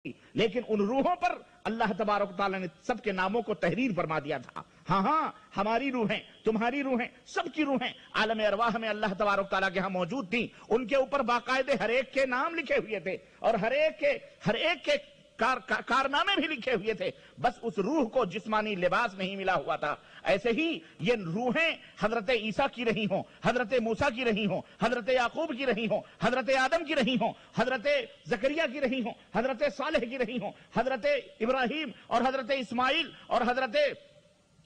لیکن ان روحوں پر اللہ تبارک و تعالیٰ نے سب کے ناموں کو تحریر فرما دیا تھا. ہاں ہماری روحیں، تمہاری روحیں، سب کی روحیں عالم ارواح میں اللہ تبارک و تعالیٰ کے ہاں موجود تھیں. ان کے اوپر باقاعدے ہر ایک کے نام لکھے ہوئے تھے اور ہر ایک کے کارنامے بھی لکھے ہوئے تھے. بس اس روح کو جسمانی لباس نہیں ملا ہوا تھا. ایسے ہی یہ روحیں حضرت عیسیٰ کی رہی ہوں، حضرت موسیٰ کی رہی ہوں، حضرت یعقوب کی رہی ہوں، حضرت آدم کی رہی ہوں، حضرت زکریا کی رہی ہوں، حضرت صالح کی رہی ہوں، حضرت ابراہیم اور حضرت اسماعیل اور حضرت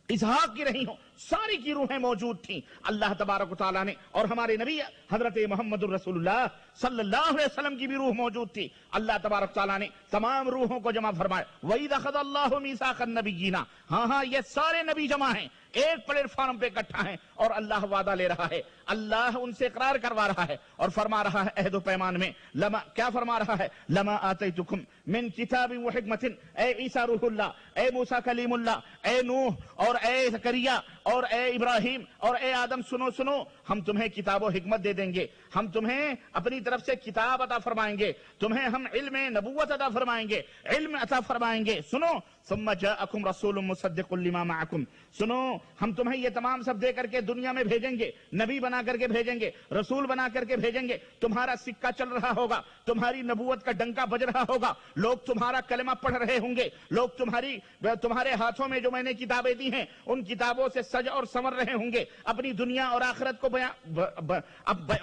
اسحاق کی رہی ہوں، ساری کی روحیں موجود تھیں. اللہ تبارک و تعالیٰ نے اور ہمارے نبی حضرت محمد الرسول اللہ صلی اللہ علیہ وسلم کی بھی روح موجود تھی. اللہ تبارک و تعالیٰ نے تمام روحوں کو جمع فرمایا. وَإِذْ أَخَذَ اللَّهُ مِيثَاقَ النَّبِيِّينَ. ہاں یہ سارے نبی جمع ہیں، ایک پلیٹ فارم پہ اکٹھا ہیں اور اللہ وعدہ لے رہا ہے. اللہ ان سے اقرار کروا رہا ہے اور فرما رہا ہے عہد و پیمان میں کیا فرما رہا ہے؟ لما آتیتکم من کتاب و حکمت. اے عیسیٰ روح اللہ، اے موسیٰ کلیم اللہ، اے نوح اور اے زکریا اور اے ابراہیم اور اے آدم، سنو ہم تمہیں کتاب و حکمت دے دیں گے. ہم تمہیں اپنی طرف سے کتاب عطا فرمائیں گے، تمہیں ہم علم نبوت عطا فرمائیں گے، علم عطا فرمائیں گے. سنو ثم جاءکم رسول مصدق لما معکم. سنو ہم تمہیں یہ تمام سب دے کر کے دنیا میں بھیجیں گے، نبی بنا کر کے بھیجیں گے، رسول بنا کر کے بھیجیں گے. تمہارا سکہ چل رہا ہوگا، تمہاری نبوت کا ڈنکا بج رہا ہوگا، لوگ تمہارا کلمہ پڑھ رہے ہوں گے، لوگ تمہارے ہاتھوں میں جو میں نے کتابیں دی ہیں ان کتابوں سے سج اور سنور رہے ہوں گے، اپنی دنیا اور آخرت کو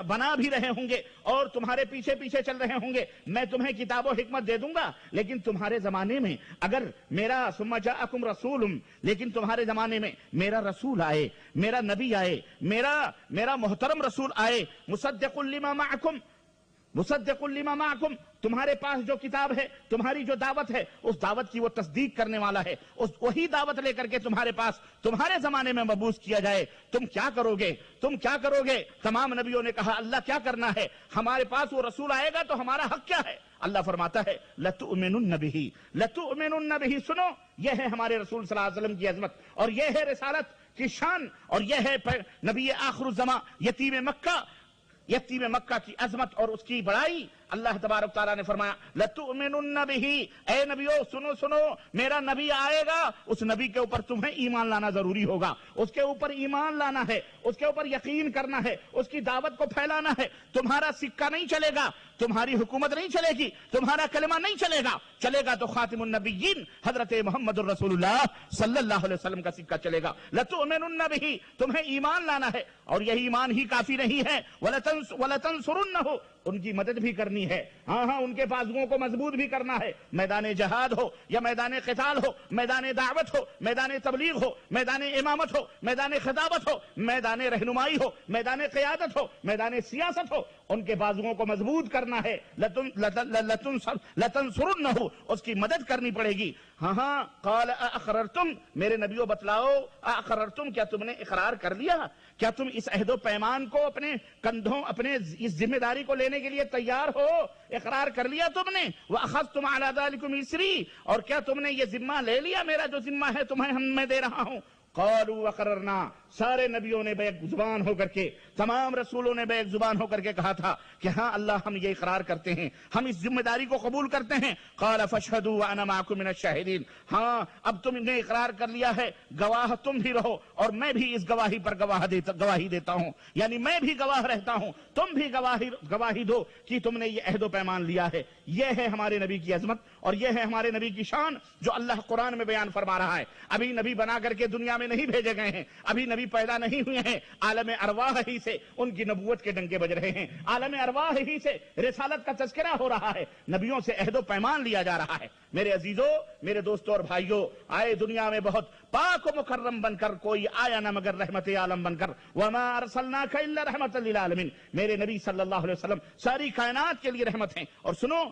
بنا بھی رہے ہوں گے اور تمہارے پیچھے پیچھے چل رہے ہوں گے. میں تمہیں کتاب و حکمت دے دوں گا، لیکن تمہارے زمانے میں اگر میرا ثم جاءکم رسول، لیکن تمہارے زمانے میں میرا رسول آئے، میرا نبی آئے، میرا محترم رسول آئے، مصدق لما معکم، مصدق لما معکم، تمہارے پاس جو کتاب ہے، تمہاری جو دعوت ہے، اس دعوت کی وہ تصدیق کرنے والا ہے. وہی دعوت لے کر کے تمہارے پاس تمہارے زمانے میں مبعوث کیا جائے. تم کیا کرو گے؟ تمام نبیوں نے کہا اللہ کیا کرنا ہے، ہمارے پاس وہ رسول آئے گا تو ہمارا حق کیا ہے؟ اللہ فرماتا ہے لَتُؤْمِنُنَّ بِهِ. سنو یہ ہے ہمارے رسول صلی اللہ علیہ وسلم کی عظمت اور یہ ہے رسالت کی شان اور یہ ہے نبی آخر الزمان یتیم مکہ کی عظمت اور اس کی بڑائی. اللہ تبارک تعالیٰ نے فرمایا لَتُؤْمِنُنَّ بِهِ. اے نبیو سنو میرا نبی آئے گا، اس نبی کے اوپر تمہیں ایمان لانا ضروری ہوگا. اس کے اوپر ایمان لانا ہے، اس کے اوپر یقین کرنا ہے، اس کی دعوت کو پھیلانا ہے. تمہارا سکہ نہیں چلے گا، تمہاری حکومت نہیں چلے گی، تمہارا کلمہ نہیں چلے گا تو خاتم النبیین حضرت محمد الرسول اللہ صلی اللہ علیہ وسلم کا سکہ چلے گا. لَتُؤْمِنُنَّ بِهِ. تمہیں ایمان لانا ہے اور یہی ایمان ہی کافی نہیں ہے. وَلَتَنْصُرُنَّهُ. ان کی مدد بھی کرنی ہے. ہاں ان کے بازوؤں کو مضبوط بھی کرنا ہے. میدان جہاد ہو یا میدان قتال ہو، میدان دعوت ہو، میدان تبلیغ ہو، میدان امامت ہو، میدان خطابت ہو، میدان رہنمائی ہو، میدان قیادت ہو، میدان سیاست ہو، ان کے بازوؤں کو مضبوط کرنا ہے. لَتَنْصُرُنَّهُ. اس کی مدد کرنی پڑے گی. ہاں قال اقررتم. میرے نبیوں بتلاؤ، اقررتم کیا تم نے اقرار کر لیا؟ کیا تم اس عہد و پیمان کو اپنے کندھوں، اپنے اس ذمہ داری کو لینے کے لیے تیار ہو؟ اقرار کر لیا تم نے؟ وَأَخَذْتُمْ عَلَى ذَلِكُمْ إِصْرِي. اور کیا تم نے یہ ذمہ لے لیا؟ میرا جو ذمہ ہے تمہیں میں دے رہا ہوں. قالوا وقررنا. سارے نبیوں نے بیک زبان ہو کر کے، تمام رسولوں نے بیک زبان ہو کر کے کہا تھا کہ ہاں اللہ ہم یہ اقرار کرتے ہیں، ہم اس ذمہ داری کو قبول کرتے ہیں. قال فاشهدوا وانا معكم من الشاهدين. ہاں اب تم نے اقرار کر لیا ہے، گواہ تم بھی رہو اور میں بھی اس گواہی پر گواہی دیتا ہوں. یعنی میں بھی گواہ رہتا ہوں، تم بھی گواہی دو کہ تم نے یہ عہد و پیمان لیا ہے. یہ ہے ہمارے نبی کی عظمت اور یہ ہے ہمارے نبی کی شان جو اللہ قرآن میں بیان فرما رہا ہے. ابھی نبی بنا کر کے دنیا میں نہیں بھیجے گئے ہیں، ابھی نبی پیدا نہیں ہوئے ہیں. عالم ارواح ہی سے ان کی نبوت کے ڈنکے بج رہے ہیں، عالم ارواح ہی سے رسالت کا تذکرہ ہو رہا ہے، نبیوں سے عہد و پیمان لیا جا رہا ہے. میرے عزیزو، میرے دوستوں اور بھائیو، آئے دنیا میں بہت پاک و مکرم بن کر کوئی آیا نہ مگر رحمت عالم بن کر. وما ارسلناک الا رحمت للعالمین. میرے نبی صلی اللہ علیہ وسلم ساری کائنات کے لیے رحمت ہیں. اور سنو،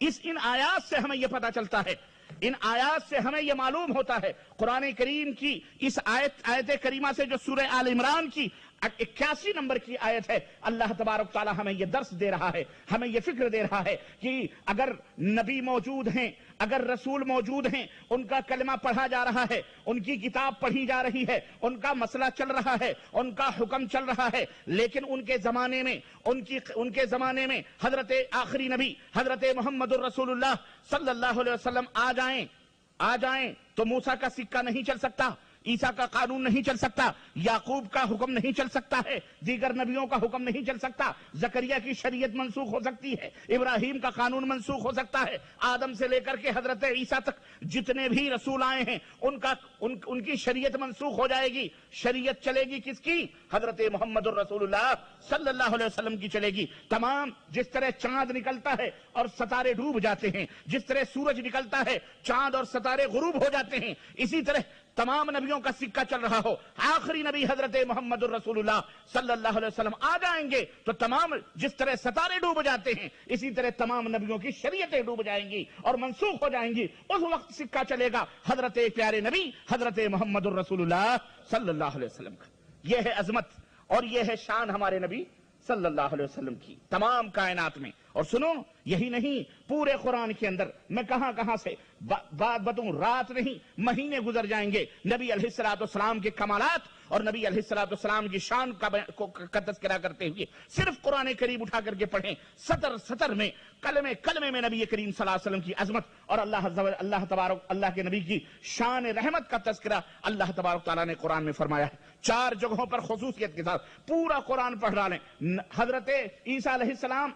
ان آیات سے ہمیں یہ پتا چلتا ہے، ان آیات سے ہمیں یہ معلوم ہوتا ہے، قرآن کریم کی اس آیت کریمہ سے جو سورہ آل عمران کی 81 نمبر کی آیت ہے. اللہ تبارک تعالیٰ ہمیں یہ درس دے رہا ہے, ہمیں یہ فکر دے رہا ہے کہ اگر نبی موجود ہیں, اگر رسول موجود ہیں, ان کا کلمہ پڑھا جا رہا ہے, ان کی کتاب پڑھی جا رہی ہے, ان کا مسئلہ چل رہا ہے, ان کا حکم چل رہا ہے, لیکن ان کے زمانے میں حضرت آخری نبی حضرت محمد الرسول اللہ صلی اللہ علیہ وسلم آ جائیں تو موسیٰ کا سکہ نہیں چل سکتا, عیسیٰ کا قانون نہیں چل سکتا, یعقوب کا حکم نہیں چل سکتا ہے, دیگر نبیوں کا حکم نہیں چل سکتا, زکریا کی شریعت منسوخ ہو سکتی ہے, ابراہیم کا قانون منسوخ ہو سکتا ہے, آدم سے لے کر کے حضرت عیسیٰ تک جتنے بھی رسول آئے ہیں ان کی شریعت منسوخ ہو جائے گی. شریعت چلے گی کس کی؟ حضرت محمد الرسول اللہ صلی اللہ علیہ وسلم کی چلے گی. تمام جس طرح چاند نکلتا ہے اور ستارے ڈوب جاتے ہیں, جس طرح سورج نکلتا ہے چاند اور ستارے غروب ہو جاتے ہیں, اسی طرح تمام نبیوں کا سکہ چل رہا ہو. آخری نبی حضرت محمد الرسول اللہ صلی اللہ علیہ وسلم آ جائیں گے تو تمام جس طرح ستارے ڈوب جاتے ہیں اسی طرح تمام نبیوں کی شریعتیں ڈوب جائیں گی اور منسوخ ہو جائیں گی. اس وقت سکہ چلے گا حضرت پیارے نبی حضرت محمد الرسول اللہ صلی اللہ علیہ وسلم کا. یہ ہے عظمت اور یہ ہے شان ہمارے نبی صلی اللہ علیہ وسلم کی تمام کائنات میں. اور سنو, یہی نہیں, پورے قرآن کے اندر میں کہاں سے بات بتاؤں, رات نہیں مہینے گزر جائیں گے نبی علیہ السلام کے کمالات اور نبی علیہ السلام کی شان کا تذکرہ کرتے ہوئے. صرف قرآن کریم اٹھا کر کے پڑھیں, سطر میں کلمے میں نبی کریم صلی اللہ علیہ وسلم کی عظمت اور اللہ کے نبی کی شان رحمت کا تذکرہ اللہ تبارک تعالیٰ نے قرآن میں فرمایا ہے. 4 جگہوں پر خصوصیت کے ساتھ پورا قرآن پڑھ ڈالیں. حضرت عیسیٰ علیہ السلام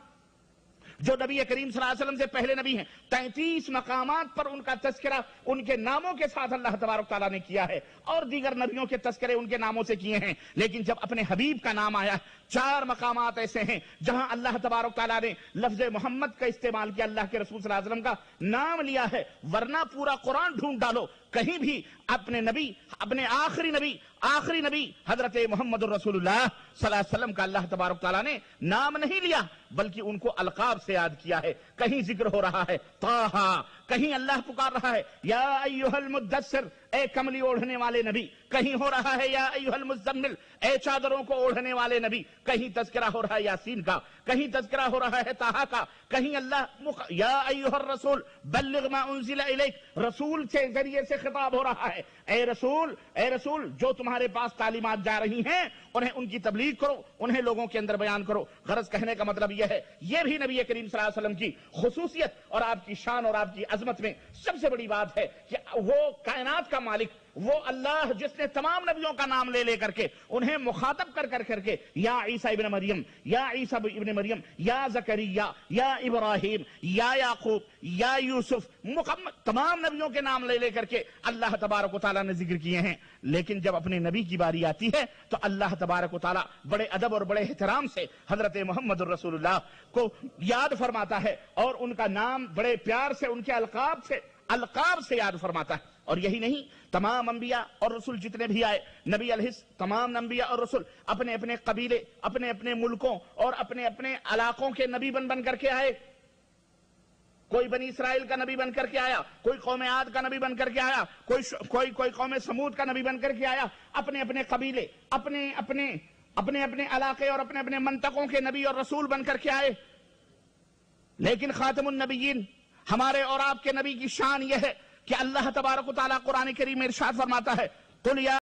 جو نبی کریم صلی اللہ علیہ وسلم سے پہلے نبی ہیں, 33 مقامات پر ان کا تذکرہ ان کے ناموں کے ساتھ اللہ تبارک تعالیٰ نے کیا ہے, اور دیگر نبیوں کے تذکرے ان کے ناموں سے کیے ہیں. لیکن جب اپنے حبیب کا نام آیا, 4 مقامات ایسے ہیں جہاں اللہ تبارک تعالیٰ نے لفظ محمد کا استعمال کیا, اللہ کے رسول صلی اللہ علیہ وسلم کا نام لیا ہے. ورنہ پورا قرآن ڈھونڈ ڈالو, کہیں بھی اپنے آخری نبی حضرت محمد الرسول اللہ صلی اللہ علیہ وسلم کا اللہ تبارک تعالیٰ نے نام نہیں لیا, بلکہ ان کو القاب سے یاد کیا ہے. کہیں ذکر ہو رہا ہے طٰہٰ, کہیں اللہ پکار رہا ہے یا ایھا المدثر, اے کملی اوڑھنے والے نبی, کہیں ہو رہا ہے یا ایھا المزمل, اے چادروں کو اوڑھنے والے نبی, کہیں تذکرہ ہو رہا ہے یاسین کا, کہیں تذکرہ ہو رہا ہے طٰہٰ کا, کہیں یا ایھا الرسول بلغ ما انزل الیک, رسول کے ذریعے سے خطاب ہو رہا ہے, اے رسول جو تمہارے پاس تعلیمات جا رہی ہیں انہیں ان کی تبلیغ کرو, انہیں لوگوں کے اندر بیان کرو. غرض کہنے کا مطلب یہ ہے, یہ بھی نبی کریم صلی اللہ علیہ وسلم کی خصوصیت اور آپ کی شان اور آپ کی عظمت میں سب سے بڑی بات ہے کہ وہ کائنات کا مالک, وہ اللہ جس نے تمام نبیوں کا نام لے کر کے انہیں مخاطب کر کے یا عیسیٰ ابن مریم, یا عیسیٰ ابن مریم, یا زکریا, یا ابراہیم, یا یعقوب, یا یوسف, تمام نبیوں کے نام لے کر کے اللہ تبارک و تعالیٰ نے ذکر کیے ہیں. لیکن جب اپنے نبی کی باری آتی ہے تو اللہ تبارک و تعالیٰ بڑے ادب اور بڑے احترام سے حضرت محمد الرسول اللہ کو یاد فرماتا ہے, اور ان کا نام بڑے پیار سے ان کے القاب سے یاد فرماتا ہے. اور یہی نہیں, تمام انبیاء اور رسول جتنے بھی آئے, تمام انبیاء اور رسول اپنے اپنے قبیلے, اپنے اپنے ملکوں اور اپنے اپنے علاقوں کے نبی بن کر کے آئے. کوئی بنی اسرائیل کا نبی بن کر کے آیا, کوئی قوم عاد کا نبی بن کر کے آیا, کوئی قوم سمود کا نبی بن کر کے آیا. اپنے اپنے قبیلے, اپنے اپنے علاقے اور اپنے اپنے منطقوں کے نبی اور رسول بن کر کے آئے. لیکن خاتم النبیین ہمارے اور آپ کے نبی کی شان یہ ہے کہ اللہ تبارک و تعالیٰ قرآن کریم میں ارشاد فرماتا ہے, قل یا